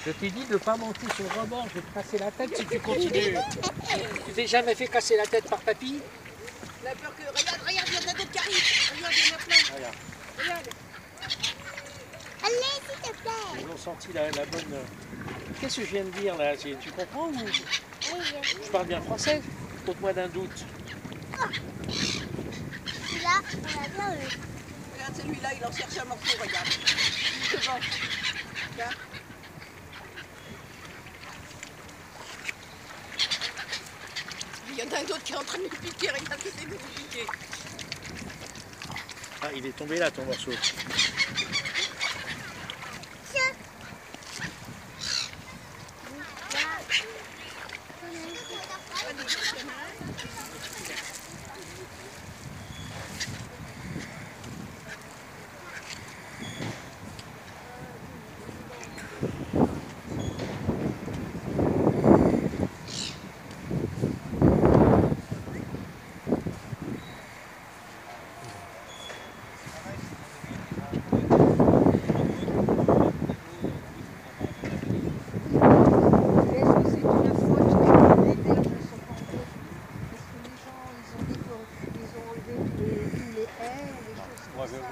Je t'ai dit de ne pas monter sur le rebord, je vais te casser la tête si tu continues. Tu t'es jamais fait casser la tête par papy? La peur que... Regarde, regarde, il y en a d'autres qui arrivent. Regarde, il y en a plein. Regarde. Regarde. Allez, s'il te plaît. Ils ont senti la bonne... Qu'est-ce que je viens de dire là? Tu comprends ou... Oui, Je parle bien français? Ôte-moi d'un doute. là, on a bien eu. Regarde, celui-là, il en cherche un morceau, regarde. Devant. Regarde. Il y en a un autre qui est en train de me piquer, regarde, qui essaie de me piquer. Ah, il est tombé là, ton morceau.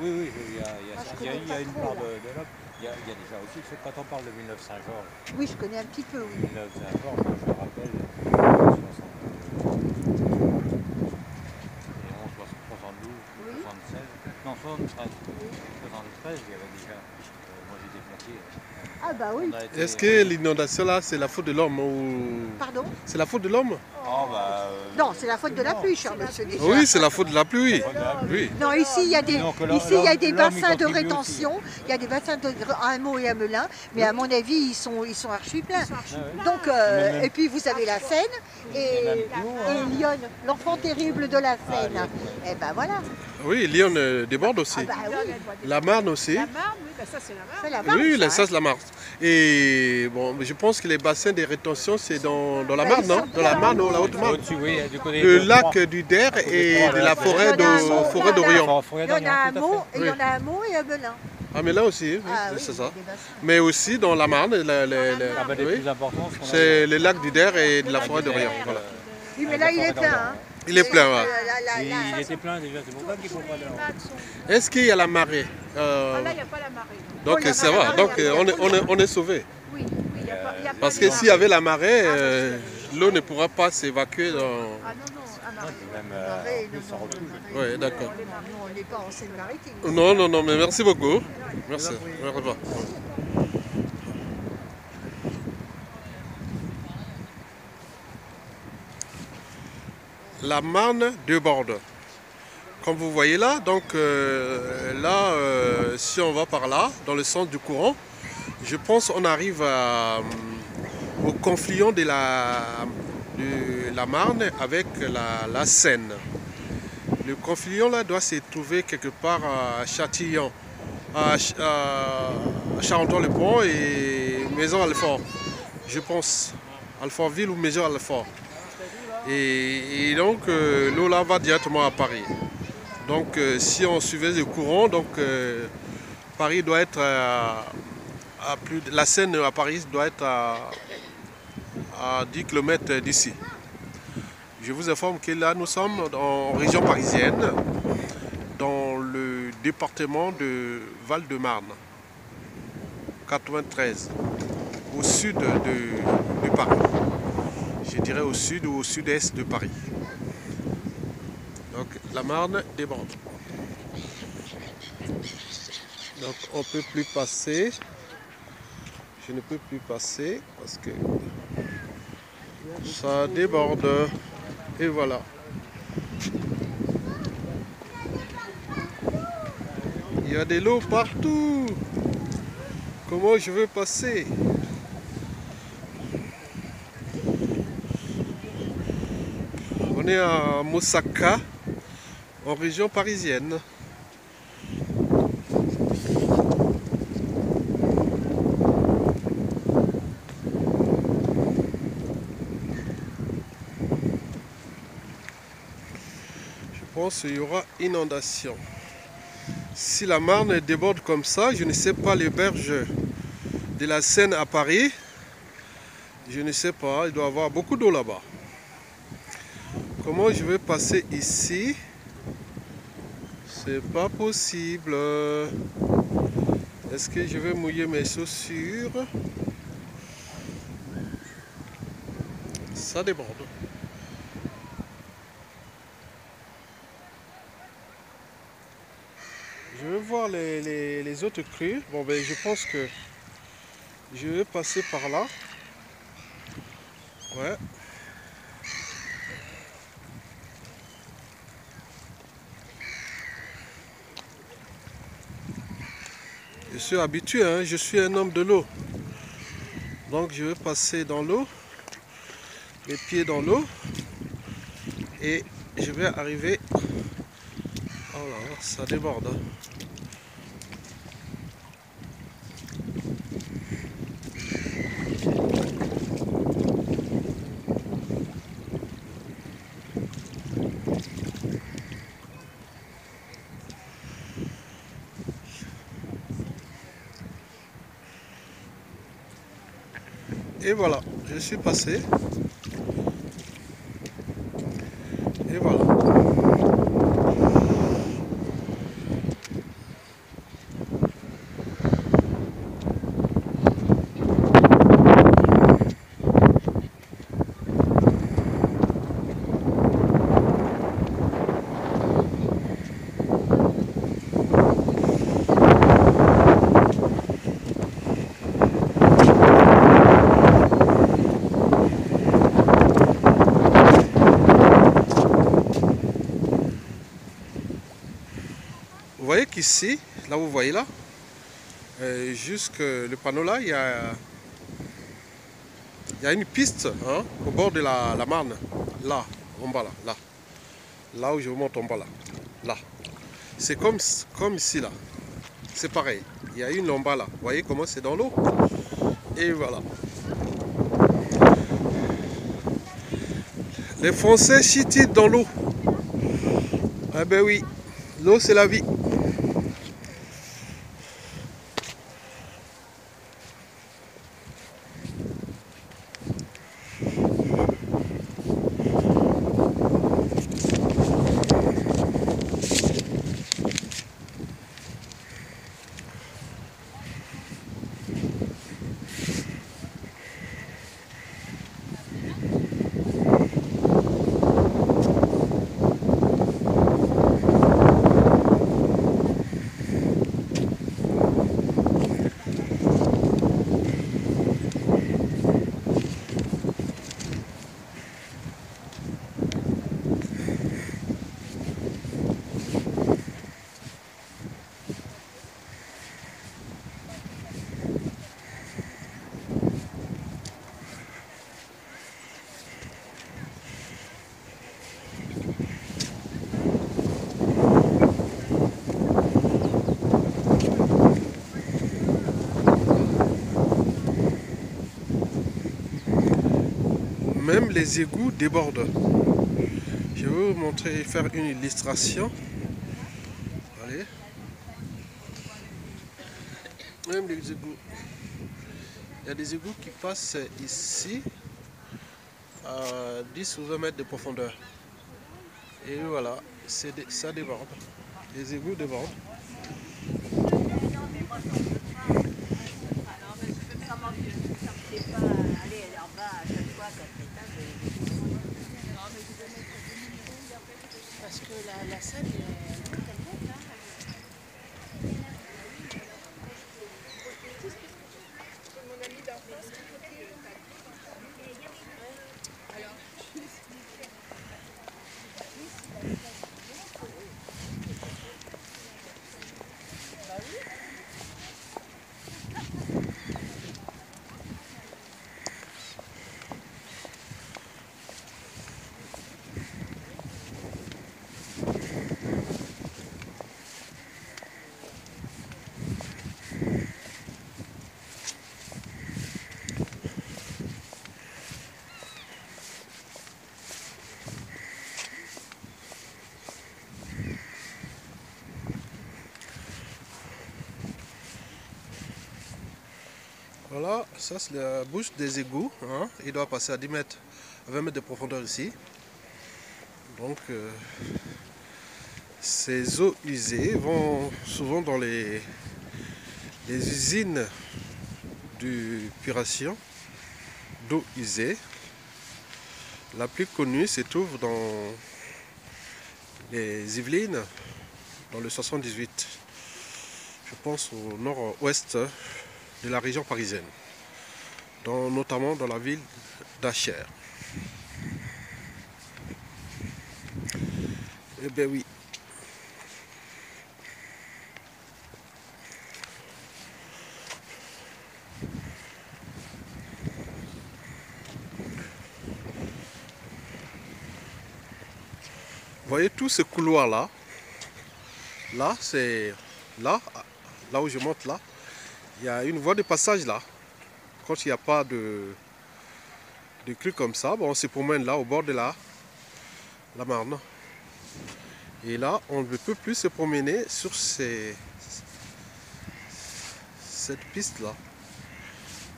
Oui, il y a une part de l'homme. Il y a déjà aussi, quand on parle de Villeneuve-Saint-Georges. Oui, je connais un petit peu, oui. Villeneuve-Saint-Georges, moi je me rappelle, 72, 76, non 73, 73, il y avait déjà, moi j'étais pompier. Ah bah oui. Est-ce que l'inondation là, c'est la faute de l'homme ou... Pardon? C'est la faute de l'homme? Oh, bah, Non, c'est la faute de la pluie, cher monsieur. Déjà. Oui, c'est la faute de la pluie. Oui. Non, ici il y a des, bassins de rétention, il y a des bassins à Hameau et à Melun, mais à mon avis ils sont archi pleins. Donc, et puis vous avez la Seine et Lyon, l'enfant terrible de la Seine. Et ben voilà. Oui, Lyon déborde aussi. Ah bah oui. La Marne aussi. La Marne, oui, bah ça c'est la Marne. C'est la Marne. Oui, ça, ça c'est la Marne. Et bon, je pense que les bassins de rétention c'est dans la Marne, non? Dans la Marne ou la Haute-Marne. Le lac du Der et de la forêt d'Orient. Il y en a à Hameau et il y en a à Hameau et à Melun. Ah mais là aussi, oui, Ah, c'est oui, ça. des bassins. Mais aussi dans la Marne, c'est le lac du Der et de la forêt d'Orient. Voilà. Oui, mais là il est plein. Hein. Il est plein, ouais. Il était plein déjà, c'est pour ça qu'il ne faut pas de... Est-ce qu'il y a la marée? Ah là, il n'y a pas la marée. Donc ça va, donc on est sauvé. Oui, il n'y a pas. Parce que s'il y avait la marée, l'eau ne pourra pas s'évacuer dans... Ah non, non, à marée. Marais, plus, ça recule. Oui, d'accord. Nous, on n'est pas en Seine-Maritime. Non, non, non, mais merci beaucoup. Merci. Au revoir. La Marne déborde. Comme vous voyez là, donc si on va par là, dans le sens du courant, je pense qu'on arrive au confluent de la Marne avec la Seine. Le confluent là doit se trouver quelque part à Châtillon, à Charenton-le-Pont et Maison-Alfort, je pense. Alfortville ou Maison-Alfort. Et donc l'eau là va directement à Paris. Donc si on suivait le courant, donc Paris doit être la Seine à Paris doit être à 10 km d'ici. Je vous informe que là nous sommes en région parisienne, dans le département de Val-de-Marne, 93, au sud de Paris. Je dirais au sud ou au sud-est de Paris. Donc la Marne déborde. Donc on ne peut plus passer. Je ne peux plus passer parce que ça déborde. Et voilà. Il y a de l'eau partout. Comment je veux passer? On est à Moussaka, en région parisienne. Je pense qu'il y aura inondation. Si la Marne déborde comme ça, je ne sais pas les berges de la Seine à Paris. Je ne sais pas, il doit y avoir beaucoup d'eau là-bas. Comment je vais passer ici? C'est pas possible. Est-ce que je vais mouiller mes chaussures? Ça déborde. Je vais voir les autres crues. Bon ben je pense que je vais passer par là. Ouais. Je suis habitué, hein, je suis un homme de l'eau. Donc je vais passer dans l'eau, les pieds dans l'eau, et je vais arriver. Oh là, ça déborde. Hein. Et voilà, je suis passé. Et voilà. Vous voyez qu'ici, là vous voyez là, jusque le panneau là, il y a une piste hein, au bord de la Marne, là, en bas là, là où je vous montre en bas là, là. C'est comme ici là, c'est pareil, il y a une en bas là, vous voyez comment c'est dans l'eau, et voilà. Les Français chient dans l'eau, ah ben oui, l'eau c'est la vie. même les égouts débordent. Je vais vous montrer, faire une illustration. Allez. Même les égouts. Il y a des égouts qui passent ici à 10 ou 20 mètres de profondeur. Et voilà, ça déborde. Les égouts débordent. Parce que la Seine, elle monte là. Voilà, ça c'est la bouche des égouts. Hein. Il doit passer à 10 mètres, à 20 mètres de profondeur ici. Donc, ces eaux usées vont souvent dans les usines d'épuration d'eau usée. La plus connue se trouve dans les Yvelines, dans le 78. Je pense au nord-ouest de la région parisienne, notamment dans la ville d'Achères. Eh bien oui. Vous voyez tout ce couloir là, c'est là où je monte là, il y a une voie de passage là. Quand il n'y a pas de crue comme ça, bon, on se promène là au bord de la Marne. Et là, on ne peut plus se promener sur cette piste là.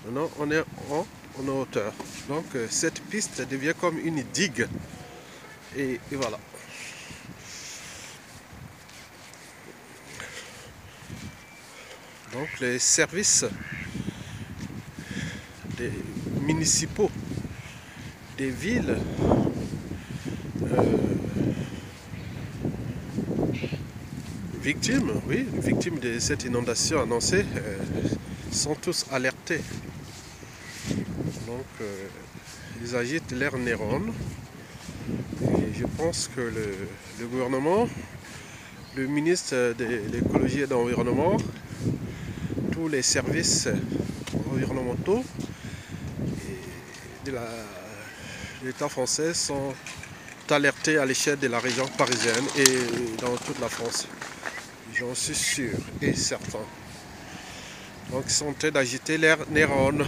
Maintenant, on est en hauteur. Donc cette piste devient comme une digue. Et voilà. Donc les services des municipaux des villes victimes de cette inondation annoncée sont tous alertés. Donc ils agitent leurs neurones. Et je pense que le gouvernement, le ministre de l'écologie et de l'environnement, tous les services environnementaux de l'État français sont alertés à l'échelle de la région parisienne et dans toute la France. J'en suis sûr et certain. Donc ils sont en train d'agiter leurs neurones.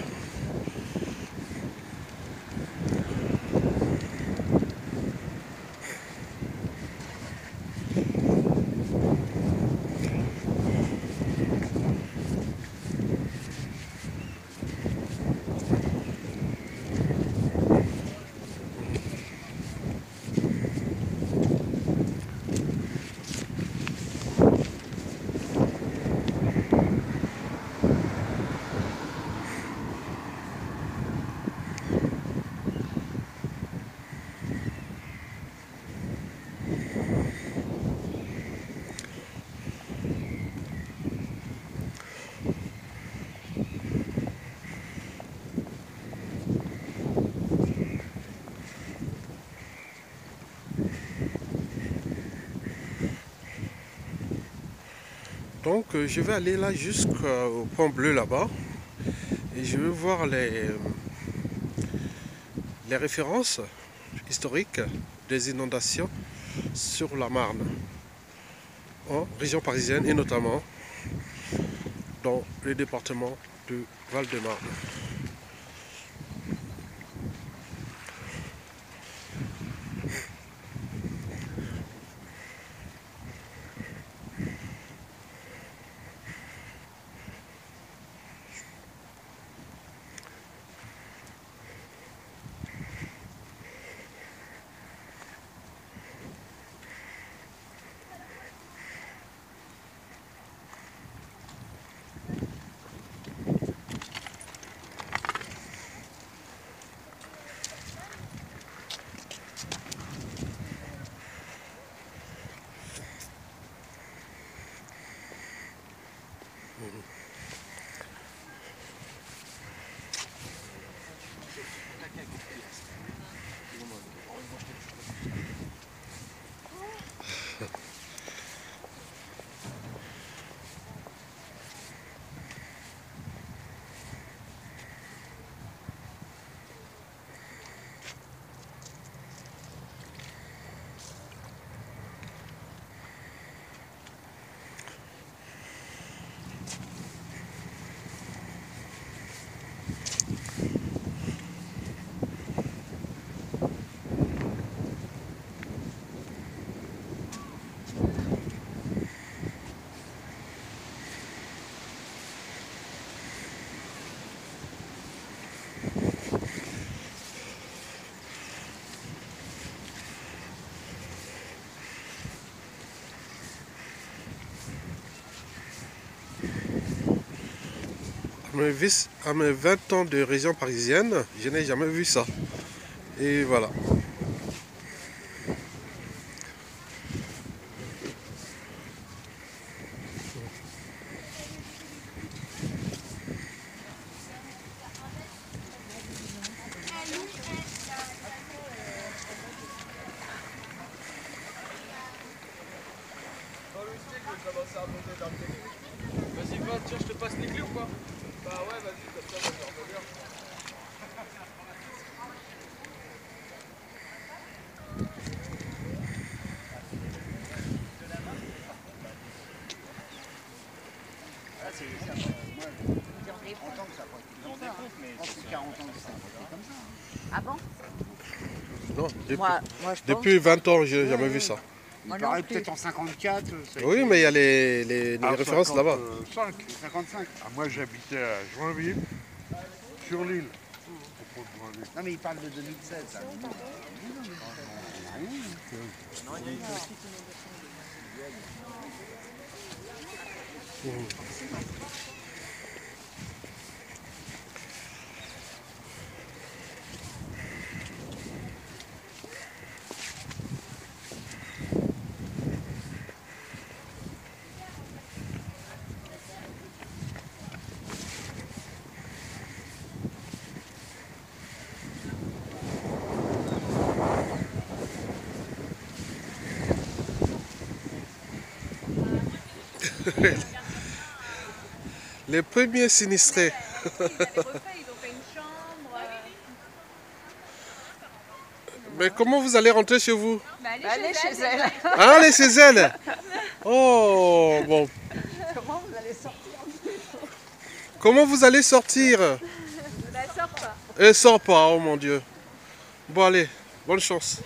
Donc je vais aller là jusqu'au pont bleu là-bas et je vais voir les références historiques des inondations sur la Marne, en région parisienne et notamment dans le département de Val-de-Marne. À mes 20 ans de région parisienne, je n'ai jamais vu ça. Et voilà. Vas-y, va, tiens, je te passe les clés ou quoi? Bah ouais, vas-y, comme ça, on va revenir. Ah bon? Non, Moi, je pense. depuis 20 ans, je n'ai jamais vu ça. Il paraît peut-être en 54. Oui, mais il y a les références là-bas. 55. Ah, moi j'habitais à Joinville, sur l'île. Non mais il parle de 2016. Ça. Les premiers sinistrés. Mais comment vous allez rentrer chez vous? Allez chez elle. Ah, allez chez elle. Oh, bon. Comment vous allez sortir? Comment vous allez sortir? Elle sort pas. Elle sort pas, oh mon Dieu. Bon, allez, bonne chance.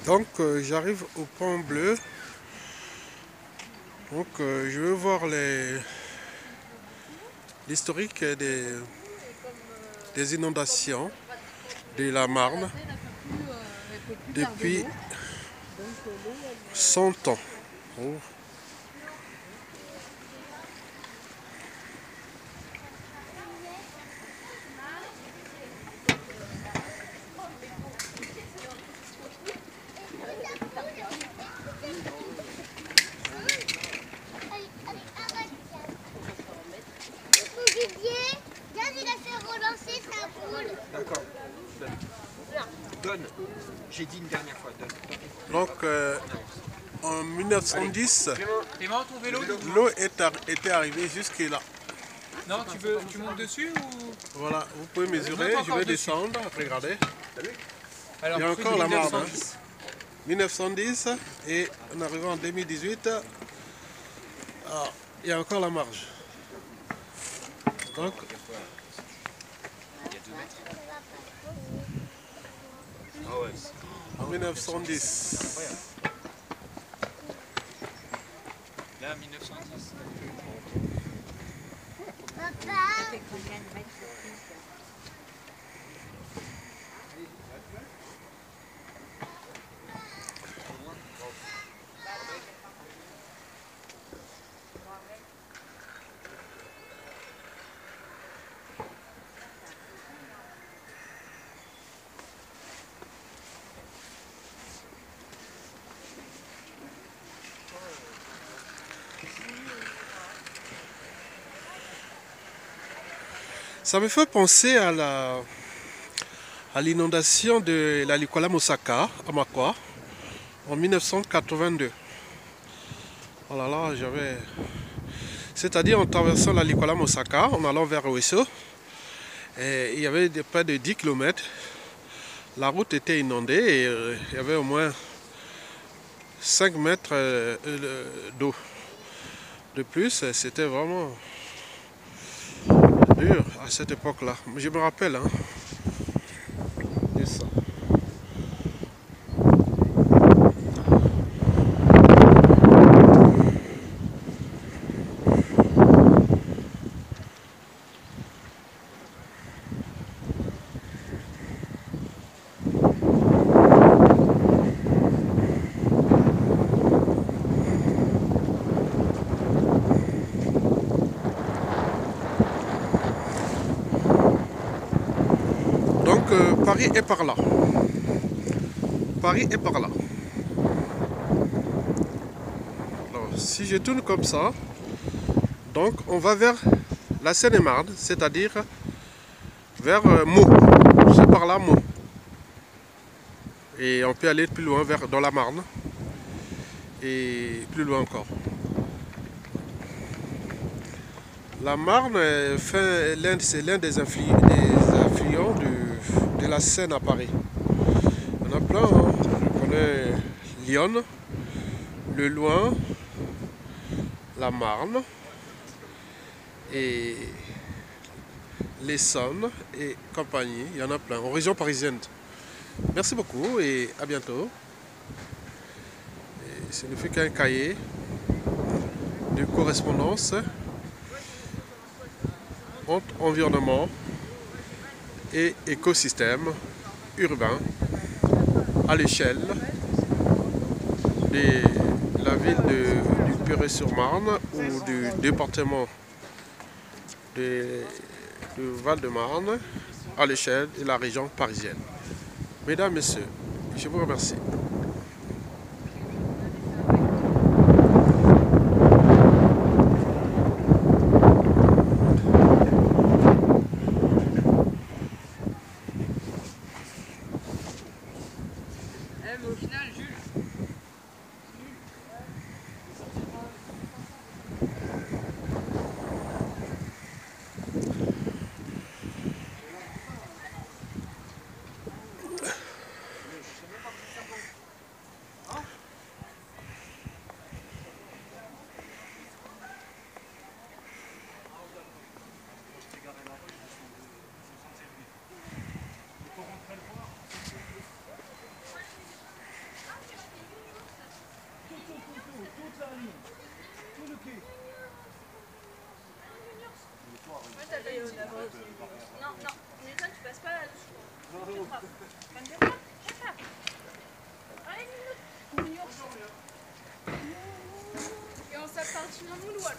Donc j'arrive au Pont Bleu. Donc je veux voir l'historique des inondations de la Marne depuis 100 ans. Oh. D'accord. Donne. J'ai dit une dernière fois, donne. Donc en 1910, Clément, ton vélo l'eau était arrivée jusque là. Non, tu montes dessus ou... Voilà, vous pouvez mesurer, je vais descendre, regardez. Alors, Il y a plus encore de la Marne. 1910. 1910 et en arrivant en 2018, il y a encore la marge. Donc, en 1910. Là, 1910. Ça me fait penser à l'inondation de la Likola Mosaka à Makwa en 1982. Oh là là, c'est-à-dire en traversant la Likola Mosaka, en allant vers Oeso, et il y avait près de 10 km. La route était inondée et il y avait au moins 5 mètres d'eau. De plus, c'était vraiment dur à cette époque-là. Je me rappelle de ça. Paris est par là. Paris est par là. Alors, si je tourne comme ça, donc on va vers la Seine-et-Marne, c'est-à-dire vers Meaux. C'est par là Meaux. Et on peut aller plus loin dans la Marne. Et plus loin encore. La Marne, c'est l'un des affluents de la Seine à Paris. On a plein, Je connais Lyon, le Loing, la Marne, et l'Essonne et compagnie. Il y en a plein, en région parisienne. Merci beaucoup et à bientôt. Et ce ne fait qu'un cahier de correspondance entre environnement et écosystème urbain à l'échelle de la ville du Perret-sur-Marne ou du département de Val-de-Marne à l'échelle de la région parisienne. Mesdames, Messieurs, je vous remercie. Mais au final, Jules. Non, non, Nathan, tu passes pas là-dessus. Allez, et on s'appartient à nous, Walk.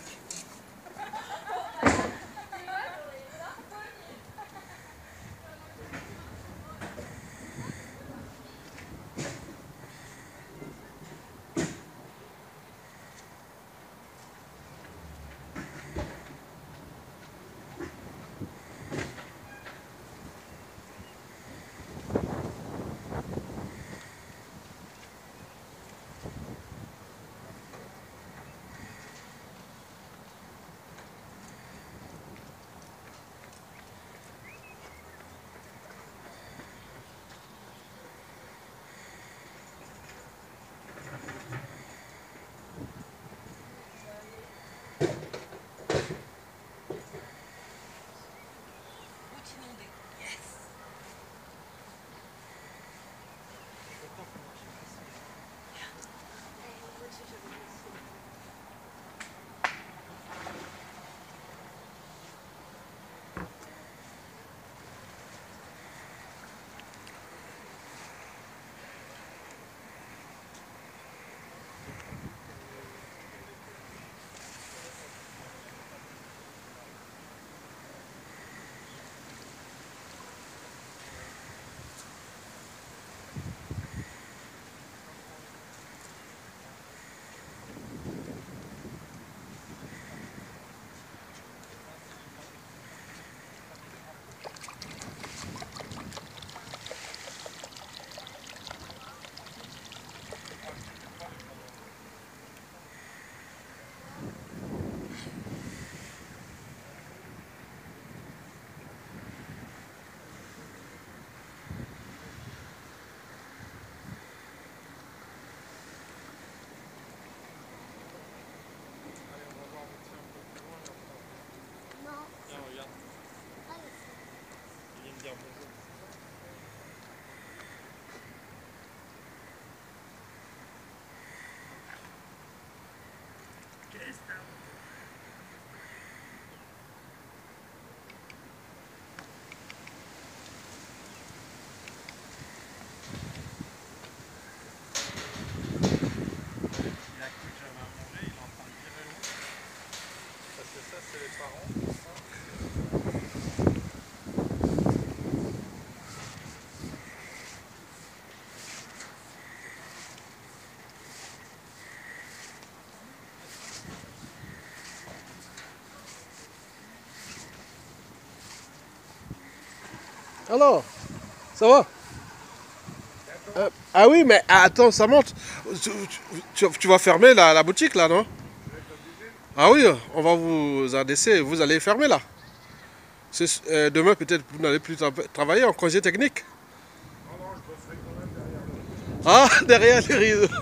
Alors, ça va? Ah oui, mais attends, ça monte. Tu vas fermer la boutique là, non? Ah oui, on va vous adresser, vous allez fermer là. Demain, peut-être, vous n'allez plus travailler en congé technique. Ah, derrière les rideaux.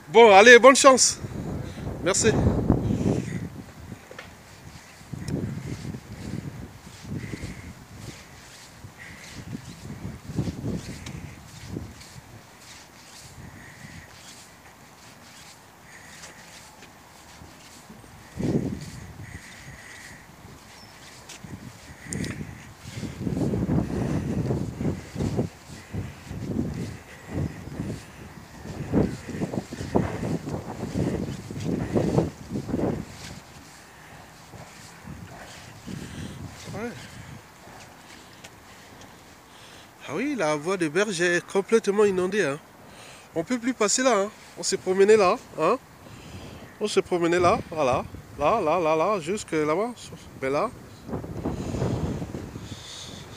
Bon, allez, bonne chance. Merci. Ouais. Ah oui, la voie de berge est complètement inondée. Hein. On ne peut plus passer là. Hein. On s'est promené là. Hein. On s'est promené là. Voilà. Là, jusque là-bas. Mais là,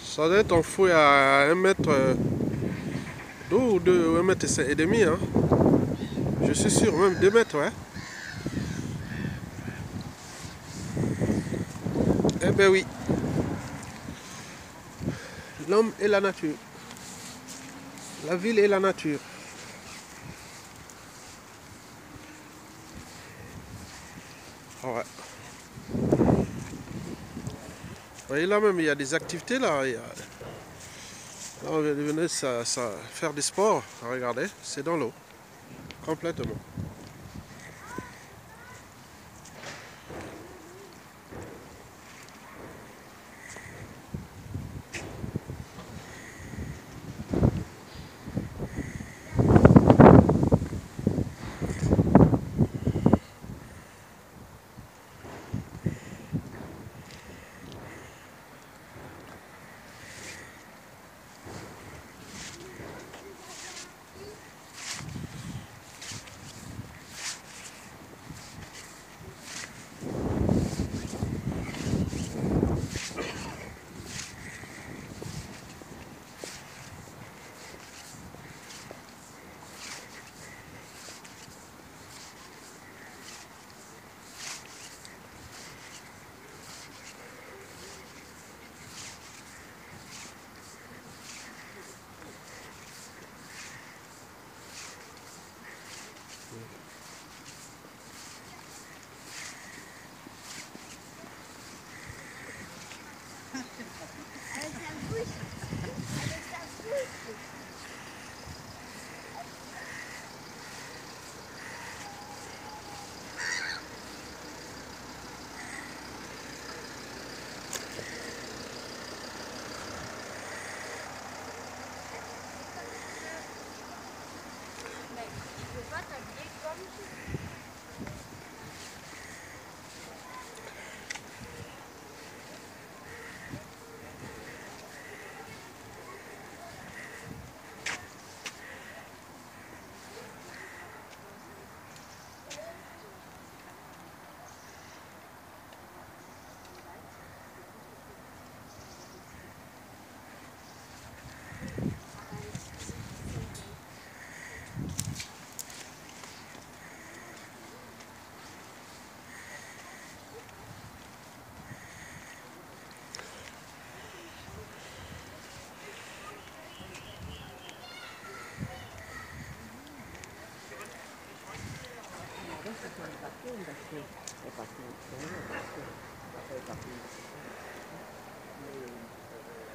ça doit être en fouille à 1 mètre d'eau ou 1 mètre et demi. Hein. Je suis sûr, même 2 mètres, ouais. Eh ben oui. L'homme et la nature. La ville et la nature. Ouais. Vous voyez là même, il y a des activités là. Là on vient de venir faire du sport. Regardez, c'est dans l'eau. Complètement.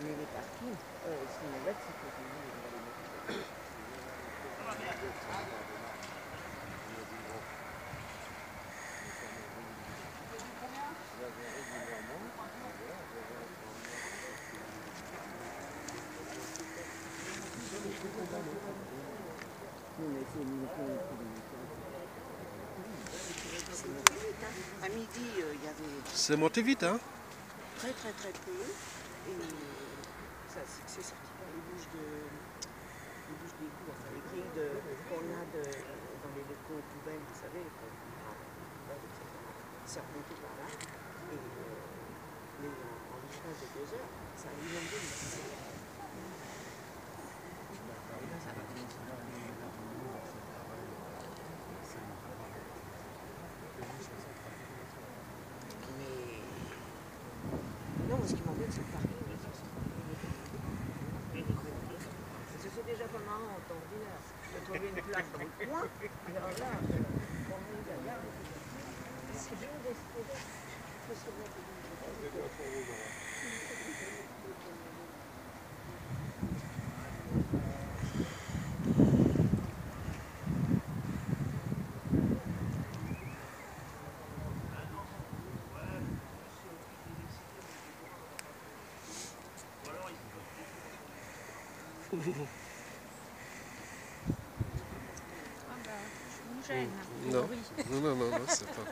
Mais les parkings, sont là, à midi, il y avait... C'est monté vite, hein? Très peu. Et c'est sorti par les bouches d'égout, enfin les grilles qu'on a dans les locaux poubelles, vous savez, c'est remonté par là. Et mais en l'espace de 2 heures, ça a inondé le bassin. Et là, ça va commencer. Non, ce qui m'embête, c'est le parking. Je sais déjà pas marrant en temps d'hiver de trouver une place dans le coin. Alors là, on est là. C'est bien d'espérer. Ah bah, je vous gêne. Non, c'est pas.